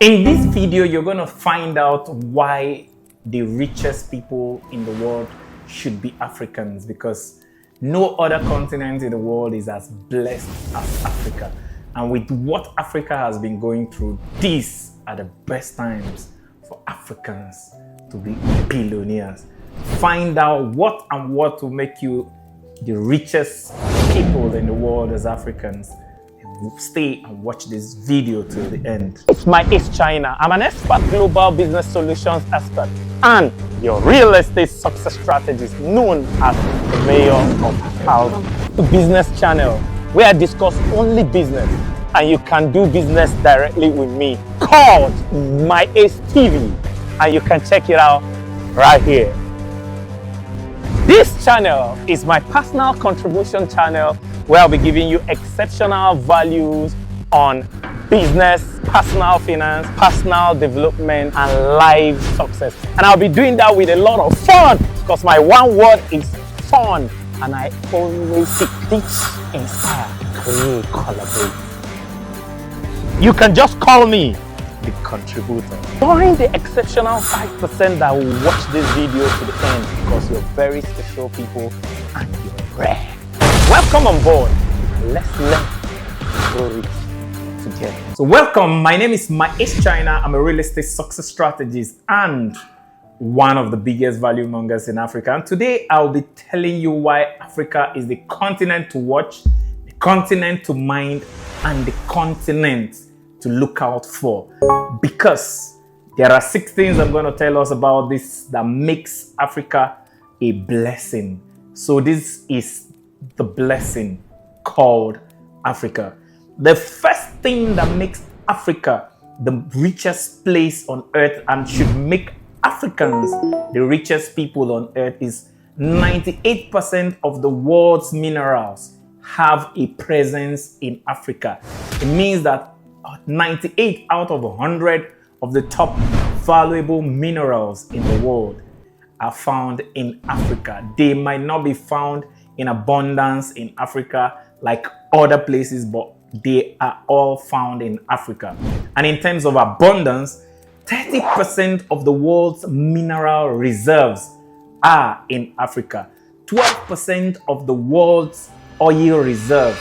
In this video, you're going to find out why the richest people in the world should be Africans, because no other continent in the world is as blessed as Africa. And with what Africa has been going through, these are the best times for Africans to be billionaires. Find out what will make you the richest people in the world as Africans. Stay and watch this video till the end. It's Richest China. I'm an expert global business solutions expert and your real estate success strategist, known as the mayor of House Business Channel, where I discuss only business and you can do business directly with me, called Richest TV, and you can check it out right here. This channel is my personal contribution channel, where I'll be giving you exceptional values on business, personal finance, personal development, and life success. And I'll be doing that with a lot of fun, because my one word is fun. And I always teach, inspire, create, collaborate. You can just call me the contributor. Join the exceptional 5% that will watch this video to the end, because you're very special people and you're rare. Welcome on board. Let's learn to grow rich together. So welcome. My name is Richest China. I'm a real estate success strategist and one of the biggest value mongers in Africa. And today I'll be telling you why Africa is the continent to watch, the continent to mind, and the continent to look out for. Because there are 6 things I'm going to tell us about this that makes Africa a blessing. So this is the blessing called Africa. The first thing that makes Africa the richest place on earth and should make Africans the richest people on earth is 98% of the world's minerals have a presence in Africa. It means that 98 out of 100 of the top valuable minerals in the world are found in Africa. They might not be found in abundance in Africa like other places, but they are all found in Africa. And in terms of abundance, 30% of the world's mineral reserves are in Africa. 12% of the world's oil reserves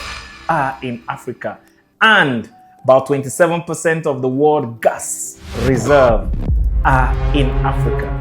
are in Africa. And about 27% of the world gas reserve are in Africa.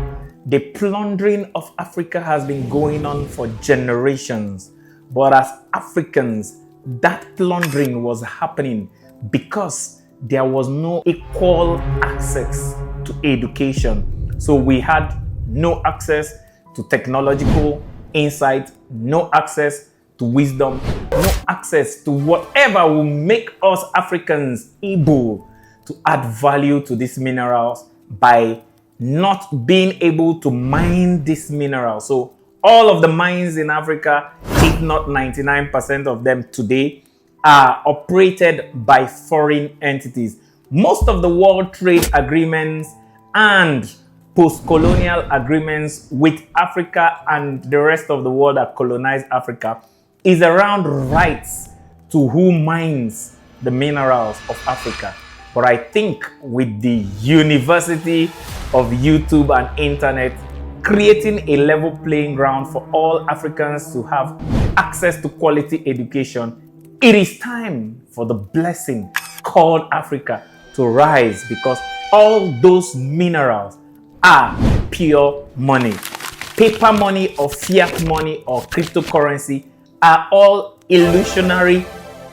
The plundering of Africa has been going on for generations, but as Africans, that plundering was happening because there was no equal access to education. So we had no access to technological insight, no access to wisdom, no access to whatever will make us Africans able to add value to these minerals by not being able to mine this mineral. So all of the mines in Africa, if not 99% of them today, are operated by foreign entities. Most of the world trade agreements and post-colonial agreements with Africa and the rest of the world that colonized Africa is around rights to who mines the minerals of Africa. But I think with the university of YouTube and internet creating a level playing ground for all Africans to have access to quality education, it is time for the blessing called Africa to rise, because all those minerals are pure money. Paper money or fiat money or cryptocurrency are all illusionary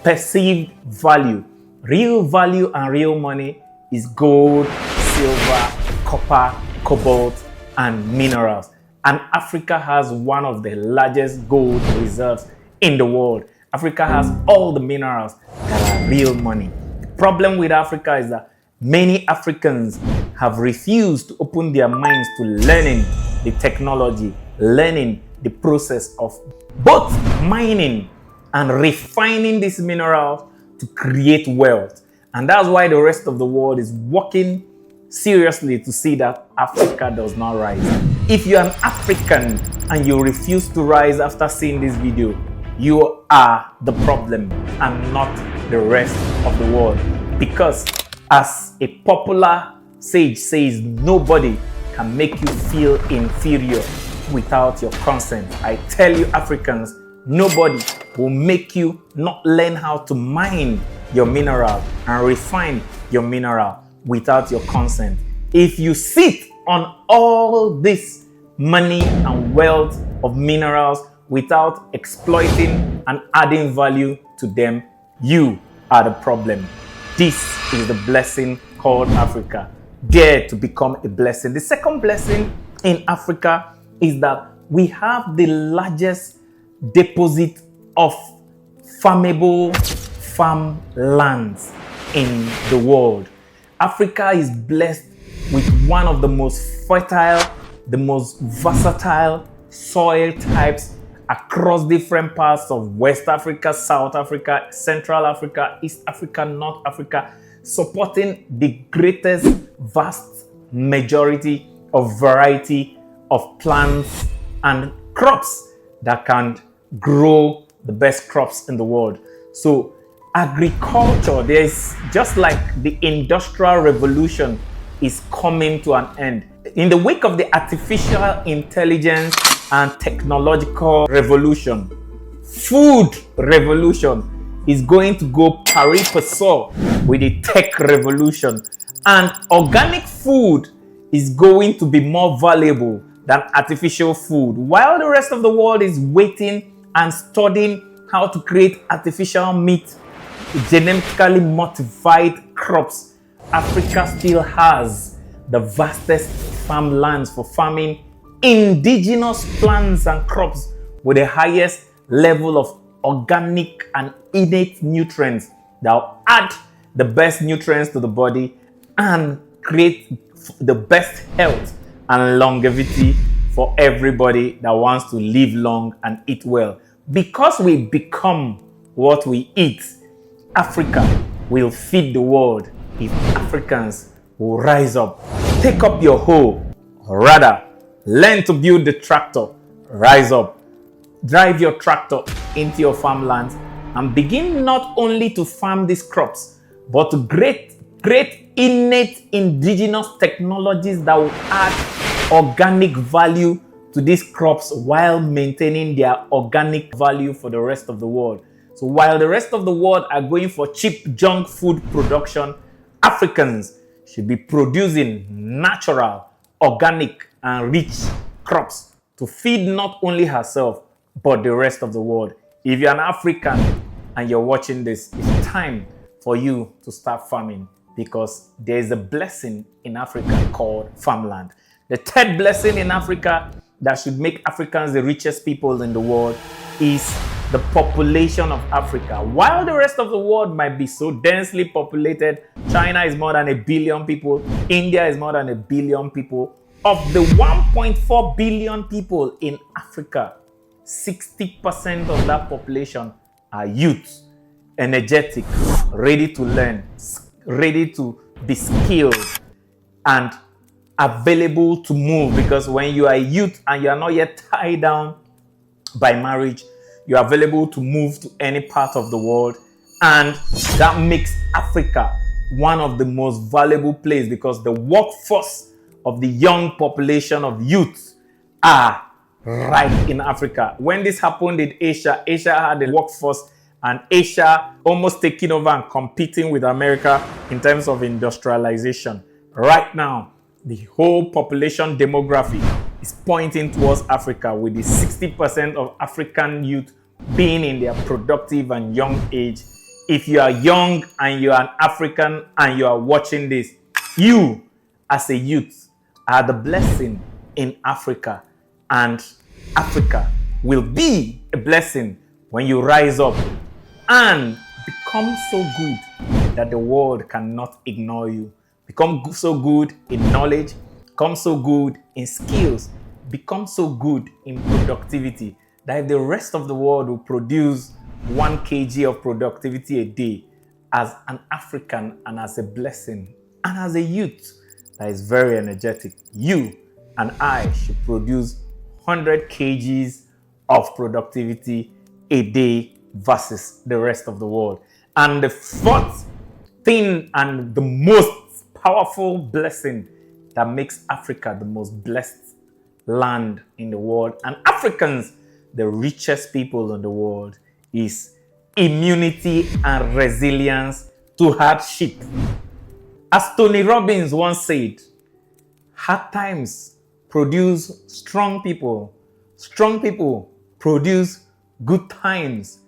perceived value. Real value and real money is gold, silver, copper, cobalt, and minerals. And Africa has one of the largest gold reserves in the world. Africa has all the minerals that are real money. The problem with Africa is that many Africans have refused to open their minds to learning the technology, learning the process of both mining and refining these minerals to create wealth. And that's why the rest of the world is working seriously to see that Africa does not rise. If you're an African and you refuse to rise after seeing this video, you are the problem and not the rest of the world. Because As a popular sage says, nobody can make you feel inferior without your consent. I tell you, Africans, nobody will make you not learn how to mine your mineral and refine your mineral without your consent. If you sit on all this money and wealth of minerals without exploiting and adding value to them, you are the problem. This is the blessing called Africa. Dare to become a blessing. The second blessing in Africa is that we have the largest deposit of farmable farmlands in the world. Africa is blessed with one of the most fertile, the most versatile soil types across different parts of West Africa, South Africa, Central Africa, East Africa, North Africa, supporting the greatest vast majority of variety of plants and crops that can grow the best crops in the world. So agriculture, there's just like the Industrial Revolution is coming to an end. In the wake of the artificial intelligence and technological revolution, food revolution is going to go pari passu with the tech revolution, and organic food is going to be more valuable than artificial food. While the rest of the world is waiting and studying how to create artificial meat, genetically modified crops, Africa still has the vastest farmlands for farming indigenous plants and crops with the highest level of organic and innate nutrients that will add the best nutrients to the body and create the best health and longevity for everybody that wants to live long and eat well. Because we become what we eat, Africa will feed the world if Africans will rise up. Take up your hoe, or rather, learn to build the tractor. Rise up. Drive your tractor into your farmlands and begin not only to farm these crops, but to create innate indigenous technologies that will add organic value to these crops while maintaining their organic value for the rest of the world. So while the rest of the world are going for cheap junk food production, Africans should be producing natural, organic, and rich crops to feed not only herself, but the rest of the world. If you're an African and you're watching this, it's time for you to start farming, because there is a blessing in Africa called farmland. The third blessing in Africa that should make Africans the richest people in the world is the population of Africa. While the rest of the world might be so densely populated, China is more than 1 billion people, India is more than 1 billion people. Of the 1.4 billion people in Africa, 60% of that population are youth, energetic, ready to learn, ready to be skilled, and available to move. Because when you are a youth and you are not yet tied down by marriage, you are available to move to any part of the world, and that makes Africa one of the most valuable places, because the workforce of the young population of youth are right in Africa. When this happened in Asia, Asia had a workforce, and Asia almost taking over and competing with America in terms of industrialization. Right now, the whole population demography is pointing towards Africa, with the 60% of African youth being in their productive and young age. If you are young and you are an African and you are watching this, you as a youth are the blessing in Africa, and Africa will be a blessing when you rise up and become so good that the world cannot ignore you. Become so good in knowledge, become so good in skills, become so good in productivity that if the rest of the world will produce 1 kg of productivity a day, as an African and as a blessing and as a youth that is very energetic, you and I should produce 100 kgs of productivity a day versus the rest of the world. And the fourth thing and the most powerful blessing that makes Africa the most blessed land in the world, and Africans the richest people in the world, is immunity and resilience to hardship. As Tony Robbins once said, hard times produce strong people. Strong people produce good times.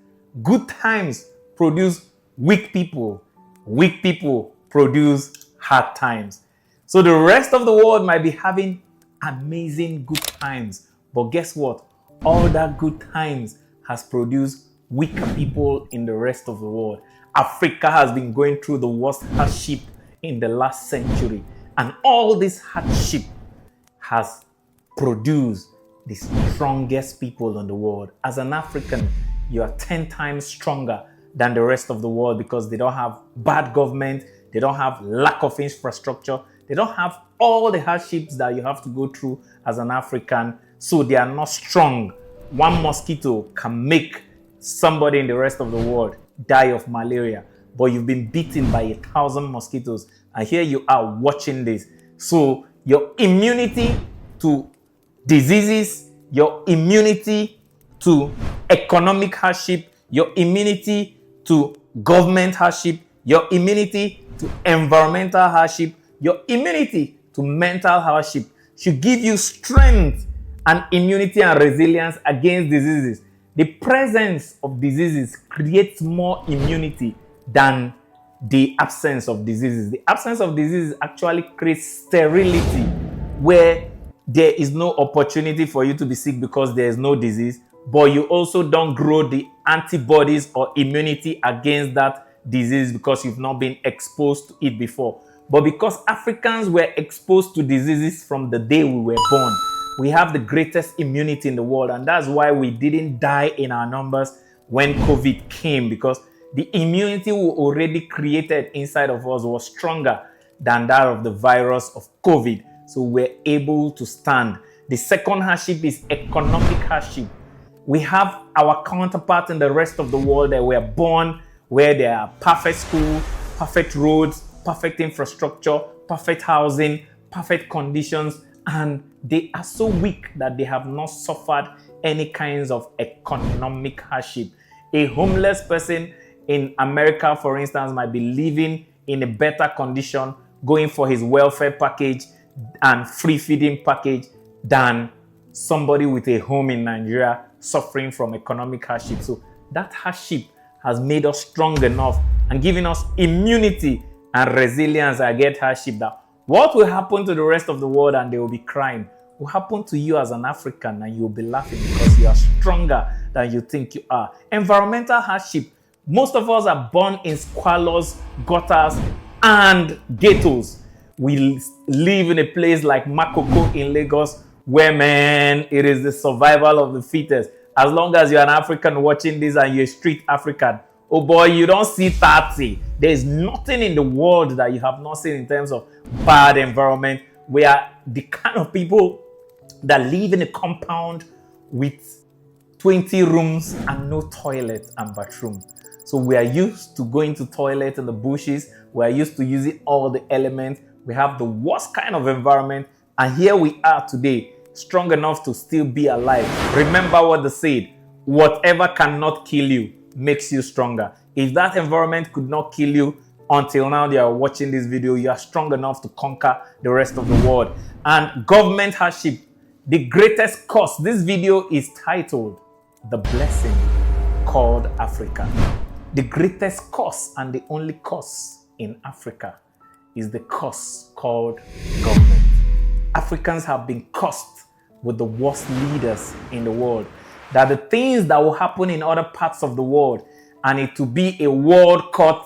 Good times produce weak people. Weak people produce hard times. So the rest of the world might be having amazing good times. But guess what? All that good times has produced weaker people in the rest of the world. Africa has been going through the worst hardship in the last century. And all this hardship has produced the strongest people in the world. As an African, you are 10 times stronger than the rest of the world because they don't have bad government, they don't have lack of infrastructure, they don't have all the hardships that you have to go through as an African, so they are not strong. One mosquito can make somebody in the rest of the world die of malaria, but you've been bitten by 1,000 mosquitoes, and here you are watching this. So your immunity to diseases, your immunity to economic hardship, your immunity to government hardship, your immunity to environmental hardship, your immunity to mental hardship should give you strength and immunity and resilience against diseases. The presence of diseases creates more immunity than the absence of diseases. The absence of diseases actually creates sterility, where there is no opportunity for you to be sick because there is no disease, but you also don't grow the antibodies or immunity against that disease because you've not been exposed to it before. But because Africans were exposed to diseases from the day we were born, we have the greatest immunity in the world. And that's why we didn't die in our numbers when COVID came, because the immunity we already created inside of us was stronger than that of the virus of COVID. So we're able to stand. The second hardship is economic hardship. We have our counterparts in the rest of the world that were born where there are perfect schools, perfect roads, perfect infrastructure, perfect housing, perfect conditions, and they are so weak that they have not suffered any kinds of economic hardship. A homeless person in America, for instance, might be living in a better condition, going for his welfare package and free feeding package than somebody with a home in Nigeria suffering from economic hardship. So that hardship has made us strong enough and given us immunity and resilience against hardship, that what will happen to the rest of the world and they will be crying will happen to you as an African, and you'll be laughing because you are stronger than you think you are. Environmental hardship. Most of us are born in squalors, gutters, and ghettos. We live in a place like Makoko in Lagos, where, man, it is the survival of the fittest. As long as you're an African watching this and you're a street African, oh boy, you don't see 30. There's nothing in the world that you have not seen in terms of bad environment. We are the kind of people that live in a compound with 20 rooms and no toilet and bathroom. So we are used to going to toilet in the bushes. We are used to using all the elements. We have the worst kind of environment. And here we are today, strong enough to still be alive. Remember what they said, whatever cannot kill you makes you stronger. If that environment could not kill you until now you are watching this video, you are strong enough to conquer the rest of the world. And government hardship, the greatest curse. This video is titled The Blessing Called Africa. The greatest curse and the only curse in Africa is the curse called government. Africans have been cursed with the worst leaders in the world. That the things that will happen in other parts of the world, and it to be a world court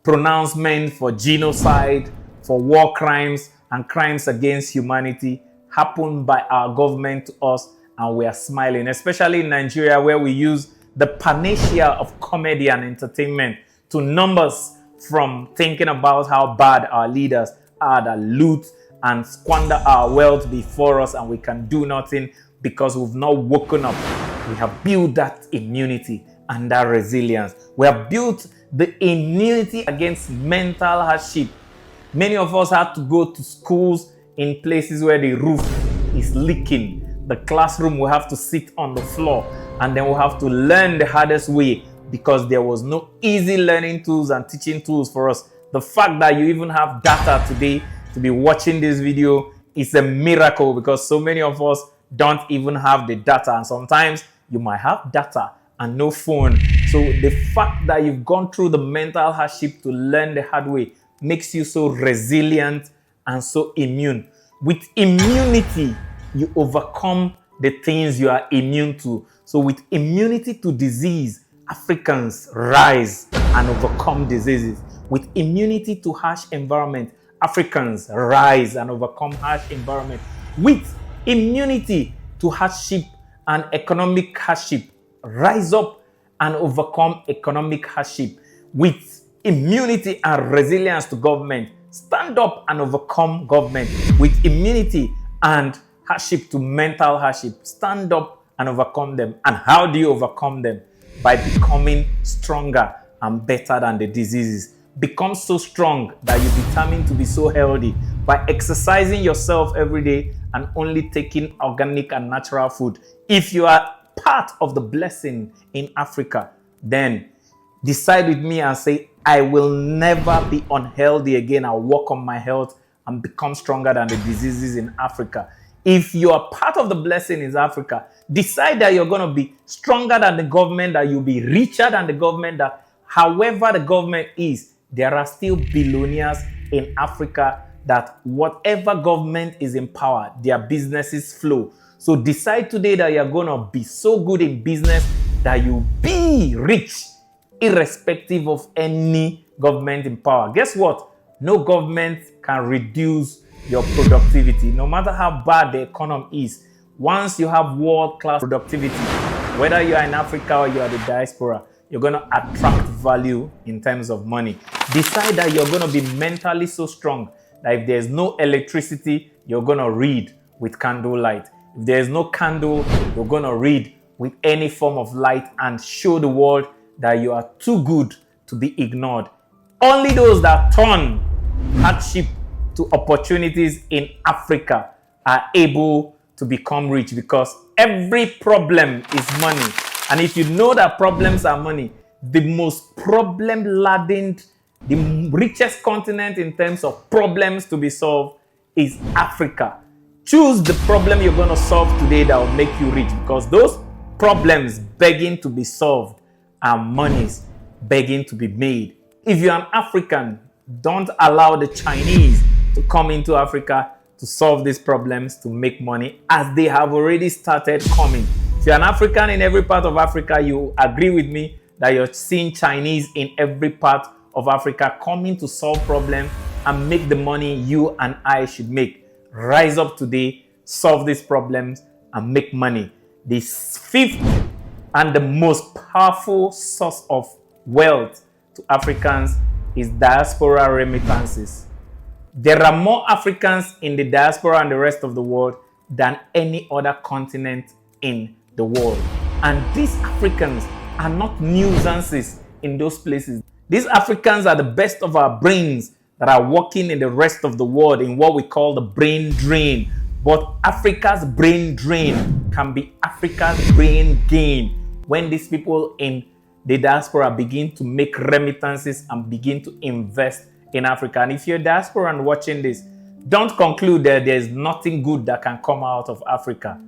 pronouncement for genocide, for war crimes and crimes against humanity, happen by our government to us, and we are smiling. Especially in Nigeria, where we use the panacea of comedy and entertainment to numb us from thinking about how bad our leaders are that loot and squander our wealth before us, and we can do nothing because we've not woken up. We have built that immunity, and that resilience. We have built the immunity against mental hardship. Many of us have to go to schools in places where the roof is leaking. The classroom will have to sit on the floor, and then we'll have to learn the hardest way because there was no easy learning tools and teaching tools for us. The fact that you even have data today to be watching this video is a miracle, because so many of us don't even have the data, and sometimes you might have data and no phone. So the fact that you've gone through the mental hardship to learn the hard way makes you so resilient and so immune. With immunity, you overcome the things you are immune to. So with immunity to disease, Africans rise and overcome diseases. With immunity to harsh environment, Africans rise and overcome harsh environment. With immunity to hardship and economic hardship, rise up and overcome economic hardship. With immunity and resilience to government, stand up and overcome government. With immunity and hardship to mental hardship, stand up and overcome them. And how do you overcome them? By becoming stronger and better than the diseases. Become so strong that you're determined to be so healthy by exercising yourself every day and only taking organic and natural food. If you are part of the blessing in Africa, then decide with me and say, I will never be unhealthy again. I'll work on my health and become stronger than the diseases in Africa. If you are part of the blessing in Africa, decide that you're going to be stronger than the government, that you'll be richer than the government, that however the government is, there are still billionaires in Africa that whatever government is in power, their businesses flow. So decide today that you're going to be so good in business that you'll be rich, irrespective of any government in power. Guess what? No government can reduce your productivity, no matter how bad the economy is. Once you have world-class productivity, whether you are in Africa or you are the diaspora, you're going to attract value in terms of money. Decide that you're going to be mentally so strong that if there's no electricity, you're going to read with candlelight. If there's no candle, you're going to read with any form of light and show the world that you are too good to be ignored. Only those that turn hardship to opportunities in Africa are able to become rich, because every problem is money. And if you know that problems are money, the most problem-laden, the richest continent in terms of problems to be solved is Africa. Choose the problem you're going to solve today that will make you rich, because those problems begging to be solved are monies begging to be made. If you're an African, don't allow the Chinese to come into Africa to solve these problems to make money, as they have already started coming. If you're an African in every part of Africa, you agree with me that you're seeing Chinese in every part of Africa coming to solve problems and make the money you and I should make. Rise up today, solve these problems, and make money. The fifth and the most powerful source of wealth to Africans is diaspora remittances. There are more Africans in the diaspora and the rest of the world than any other continent in the world. And these Africans are not nuisances in those places. These Africans are the best of our brains that are working in the rest of the world in what we call the brain drain. But Africa's brain drain can be Africa's brain gain when these people in the diaspora begin to make remittances and begin to invest in Africa. And if you're a diaspora and watching this, don't conclude that there's nothing good that can come out of Africa.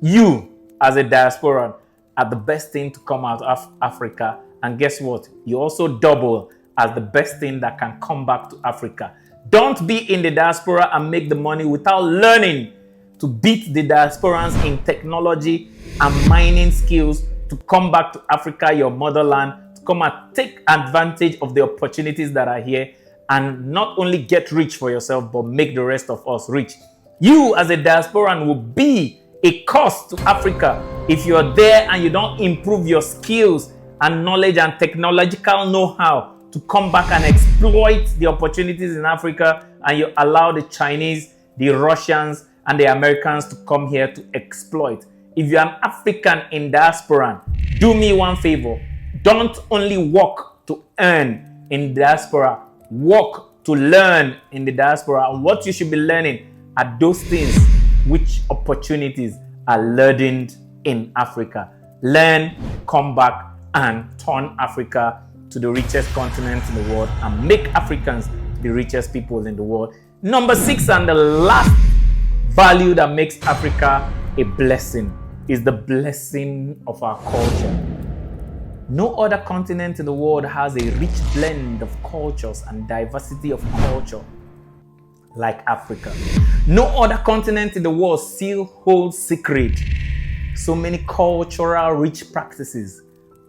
You, as a diaspora, are the best thing to come out of Africa. And guess what? You also double as the best thing that can come back to Africa. Don't be in the diaspora and make the money without learning to beat the diasporans in technology and mining skills, to come back to Africa, your motherland, to come and take advantage of the opportunities that are here, and not only get rich for yourself, but make the rest of us rich. You as a diasporan will be a cost to Africa if you're there and you don't improve your skills and knowledge and technological know-how to come back and exploit the opportunities in Africa, and you allow the Chinese, the Russians, and the Americans to come here to exploit. If you're an African in diaspora, do me one favor. Don't only work to earn in diaspora, work to learn in the diaspora. And what you should be learning are those things which opportunities are learned in Africa. Learn, come back, and turn Africa to the richest continent in the world and make Africans the richest people in the world. Number 6, and the last value that makes Africa a blessing, is the blessing of our culture. No other continent in the world has a rich blend of cultures and diversity of culture like Africa. No other continent in the world still holds secret so many cultural rich practices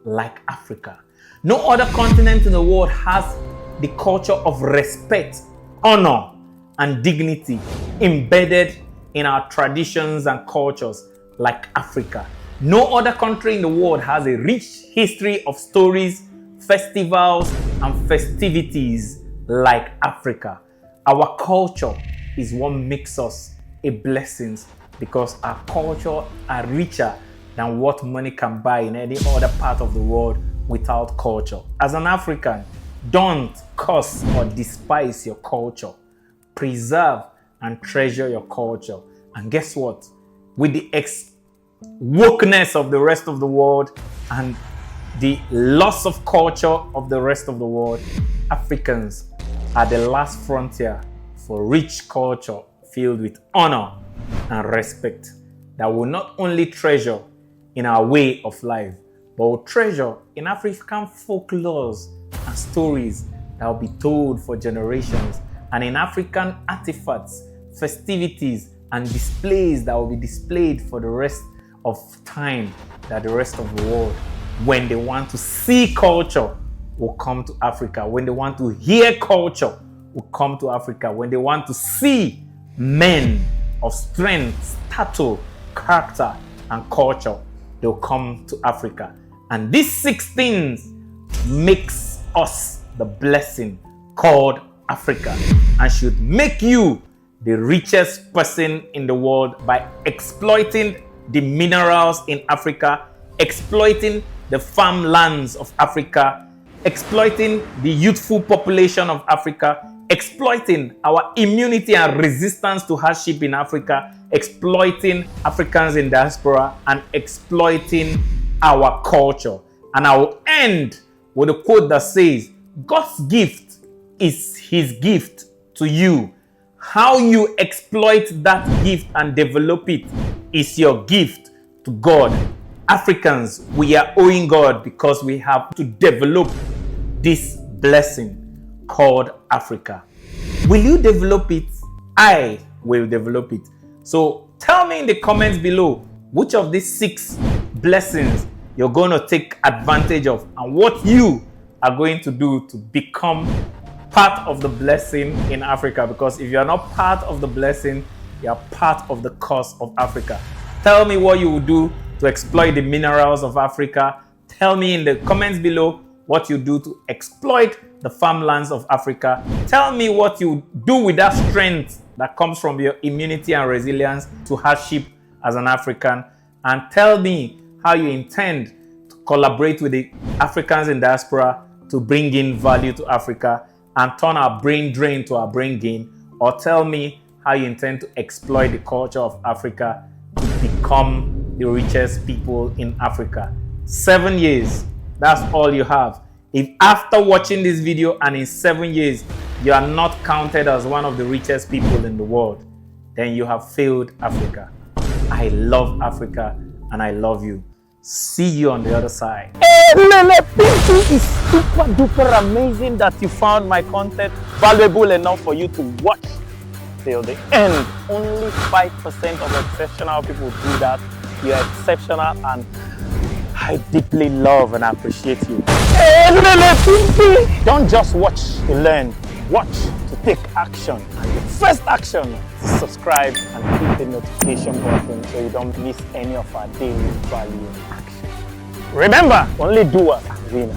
like Africa. No other continent in the world has the culture of respect, honor, and dignity embedded in our traditions and cultures like Africa. No other country in the world has a rich history of stories, festivals, and festivities like Africa. Our culture is what makes us a blessing, because our culture are richer than what money can buy in any other part of the world without culture. As an African, don't curse or despise your culture. Preserve and treasure your culture. And guess what? With the wokeness of the rest of the world and the loss of culture of the rest of the world, Africans are the last frontier for rich culture filled with honor and respect that will not only treasure in our way of life, but will treasure in African folklores and stories that will be told for generations, and in African artifacts, festivities, and displays that will be displayed for the rest of time, that the rest of the world, when they want to see culture, will come to Africa. When they want to hear culture, will come to Africa. When they want to see men of strength, stature, character, and culture, they'll come to Africa. And these 6 things makes us the blessing called Africa, and should make you the richest person in the world by exploiting the minerals in Africa, exploiting the farmlands of Africa, exploiting the youthful population of Africa, exploiting our immunity and resistance to hardship in Africa, exploiting Africans in diaspora, and exploiting our culture. And I will end with a quote that says, God's gift is his gift to you. How you exploit that gift and develop it is your gift to God. Africans, we are owing God because we have to develop this blessing called Africa. Will you develop it? I will develop it. So tell me in the comments below which of these 6 blessings you're going to take advantage of, and what you are going to do to become part of the blessing in Africa. Because if you're not part of the blessing, you're part of the curse of Africa. Tell me what you will do to exploit the minerals of Africa. Tell me in the comments below what you do to exploit the farmlands of Africa. Tell me what you do with that strength that comes from your immunity and resilience to hardship as an African. And tell me how you intend to collaborate with the Africans in diaspora to bring in value to Africa and turn our brain drain to our brain gain. Or tell me how you intend to exploit the culture of Africa to become the richest people in Africa. 7 years, that's all you have. If after watching this video and in 7 years, you are not counted as one of the richest people in the world, then you have failed Africa. I love Africa and I love you. See you on the other side. Hey, Lele Pinky, is super duper amazing that you found my content valuable enough for you to watch till the end. Only 5% of exceptional people do that. You're exceptional and I deeply love and appreciate you. Hey, Lele Pinky! Don't just watch to learn, watch to take action. And the first action is subscribe and hit the notification button so you don't miss any of our daily value action. Remember, only doers are winners.